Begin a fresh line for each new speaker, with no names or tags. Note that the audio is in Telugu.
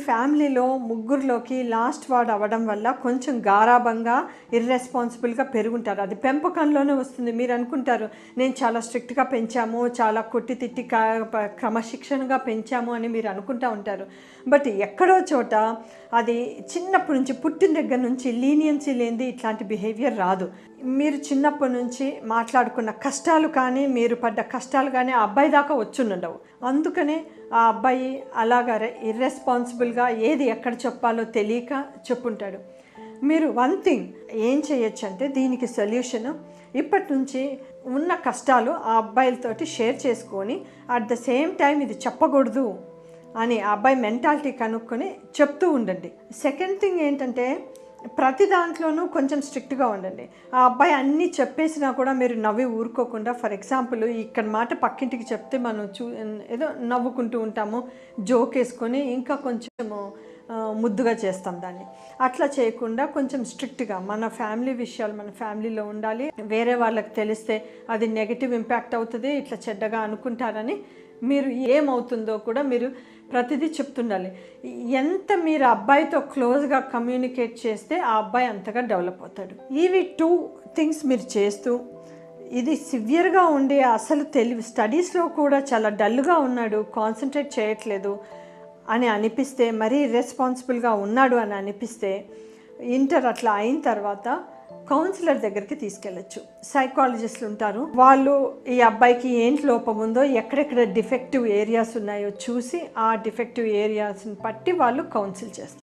ఫ్యామిలీలో ముగ్గురులోకి లాస్ట్ వార్డ్ అవ్వడం వల్ల కొంచెం గారాబంగా ఇర్రెస్పాన్సిబుల్గా పెరుగుంటారు. అది పెంపకంలోనే వస్తుంది. మీరు అనుకుంటారు నేను చాలా స్ట్రిక్ట్గా పెంచాము, చాలా కొట్టి తిట్టి క్రమశిక్షణగా పెంచాము అని మీరు అనుకుంటూ ఉంటారు. బట్ ఎక్కడో చోట అది చిన్నప్పటి నుంచి పుట్టిన దగ్గర నుంచి లీనియన్సీ లేనిది ఇట్లాంటి బిహేవియర్ రాదు. మీరు చిన్నప్పటి నుంచి మాట్లాడుకున్న కష్టాలు కానీ, మీరు పడ్డ కష్టాలు కానీ ఆ అబ్బాయి దాకా వచ్చుండవు. అందుకనే ఆ అబ్బాయి అలాగా ఇర్రెస్పాన్సిబుల్గా ఏది ఎక్కడ చెప్పాలో తెలియక చెప్పుంటాడు. మీరు వన్ థింగ్ ఏం చేయొచ్చు అంటే దీనికి సొల్యూషన్ ఇప్పటి నుంచి ఉన్న కష్టాలు ఆ అబ్బాయిలతోటి షేర్ చేసుకొని అట్ ద సేమ్ టైం ఇది చెప్పకూడదు అని ఆ అబ్బాయి మెంటాలిటీ కనుక్కొని చెప్తూ ఉండండి. సెకండ్ థింగ్ ఏంటంటే ప్రతి దాంట్లోనూ కొంచెం స్ట్రిక్ట్గా ఉండండి. ఆ అబ్బాయి అన్నీ చెప్పేసినా కూడా మీరు నవ్వి ఊరుకోకుండా, ఫర్ ఎగ్జాంపుల్ ఇక్కడ మాట పక్కింటికి చెప్తే మనం ఏదో నవ్వుకుంటూ ఉంటాము, జోక్ వేసుకొని ఇంకా కొంచెము ముద్దుగా చేస్తాం దాన్ని. అట్లా చేయకుండా కొంచెం స్ట్రిక్ట్గా మన ఫ్యామిలీ విషయాలు మన ఫ్యామిలీలో ఉండాలి. వేరే వాళ్ళకి తెలిస్తే అది నెగిటివ్ ఇంపాక్ట్ అవుతుంది, ఇట్లా చెడ్డగా అనుకుంటారని మీరు ఏమవుతుందో కూడా మీరు ప్రతిదీ చెప్తుండాలి. ఎంత మీరు అబ్బాయితో క్లోజ్గా కమ్యూనికేట్ చేస్తే ఆ అబ్బాయి అంతగా డెవలప్ అవుతాడు. ఇవి 2 థింగ్స్ మీరు చేస్తూ, ఇది సివియర్గా ఉండి అసలు స్టడీస్లో కూడా చాలా డల్గా ఉన్నాడు, కాన్సన్ట్రేట్ చేయట్లేదు అని అనిపిస్తే, మరీ రెస్పాన్సిబుల్గా ఉన్నాడు అని అనిపిస్తే, ఇంటర్ అట్లా అయిన తర్వాత కౌన్సిలర్ దగ్గరికి తీసుకెళ్ళచ్చు. సైకాలజిస్టులు ఉంటారు, వాళ్ళు ఈ అబ్బాయికి ఏంటి లోపం ఉందో, ఎక్కడెక్కడ డిఫెక్టివ్ ఏరియాస్ ఉన్నాయో చూసి ఆ డిఫెక్టివ్ ఏరియాస్ని బట్టి వాళ్ళు కౌన్సిల్ చేస్తారు.